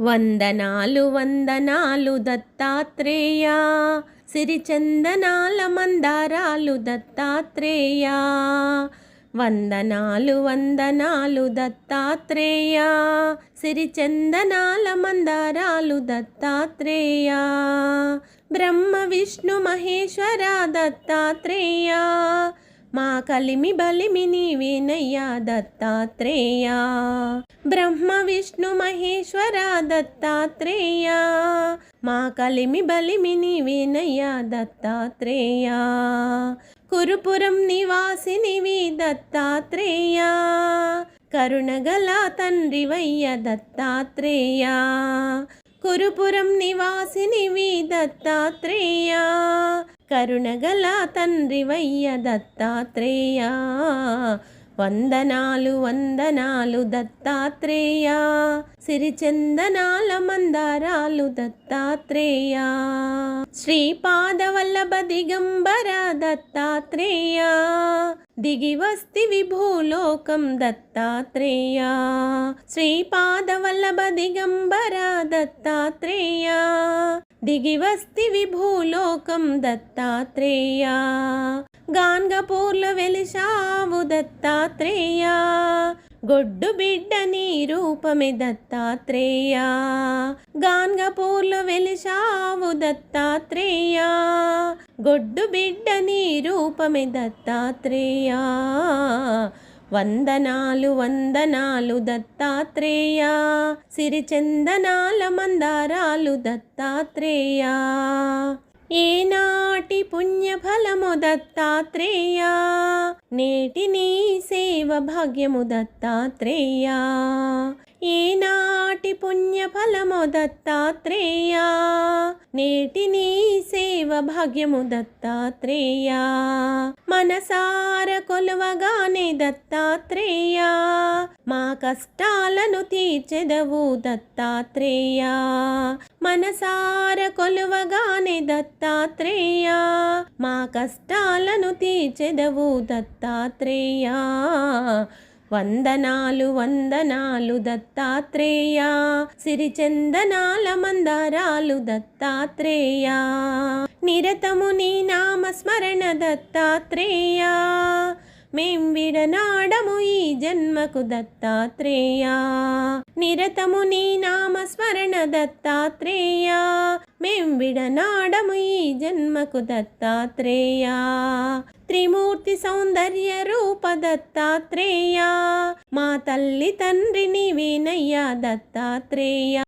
వందనాలు వందనాలు దత్తాత్రేయ, సిరిచందనాల మందారాలు దత్తాత్రేయ. వందనాలు వందనాలు దత్తాత్రేయ, సిరిచందనాల మందారాలు దత్తాత్రేయ. బ్రహ్మ విష్ణు మహేశ్వర దత్తాత్రేయ, మా కలిమి బలిమి నీవేనయ్యా దత్తాత్రేయ. బ్రహ్మ విష్ణు మహేశ్వర దత్తాత్రేయ, మా కలిమి బలిమి నీవేనయ్యా దత్తాత్రేయ. కురుపురం నివాసినివి దత్తాత్రేయ, కరుణగల తండ్రివయ్య దత్తాత్రేయ. కురుపురం నివాసినివి దత్తాత్రేయ, కరుణగల తండ్రివయ్య దత్తాత్రేయ. వందనాలు వందనాలు దత్తాత్రేయ, సిరిచందనాల మందారాలు దత్తాత్రేయ. శ్రీపాదవల్లభ దిగంబర దత్తాత్రేయ, దిగి వస్తివి భూలోకం దత్తాత్రేయ. శ్రీపాదవల్లభ దిగంబర దత్తాత్రేయ, దిగి వస్తివి భూలోకం దత్తాత్రేయ. గాన్గపూర్లో వెలిశావు దత్తాత్రేయ, గొడ్డు బిడ్డ నీ రూపమే దత్తాత్రేయ. గాన్గపూర్లో వెలిశావు దత్తాత్రేయ, గొడ్డు బిడ్డ నీ రూపమే దత్తాత్రేయ. వందనాలు వందనాలు దత్తాత్రేయ, సిరిచందనాల మందారాలు దత్తాత్రేయ. ఏనాటి పుణ్యఫలము దత్తాత్రేయ, నేటి నీ సేవ భాగ్యము దత్తాత్రేయ. ఏనాటి పుణ్యఫలము దత్తాత్రేయ, నేటి నీ సేవ భాగ్యము దత్తాత్రేయ. మనసార కొలువగానే దత్తాత్రేయ, మా కష్టాలను తీర్చెదవు దత్తాత్రేయ. మనసార కొలువగానే దత్తాత్రేయ, మా కష్టాలను తీర్చెదవు దత్తాత్రేయ. వందనాలు వందనాలు దత్తాత్రేయ, సిరిచందనాల మందారాలు దత్తాత్రేయ. నిరతము నీ నామస్మరణ దత్తాత్రేయ, మేం విడనాడము ఈ జన్మకు దత్తాత్రేయ. నిరతము నీ నామస్మరణ దత్తాత్రేయ, మేం విడనాడము ఈ జన్మకు దత్తాత్రేయ. త్రిమూర్తి సౌందర్య రూప దత్తాత్రేయ, మా తల్లి తండ్రి నీవేనయ్యా దత్తాత్రేయ.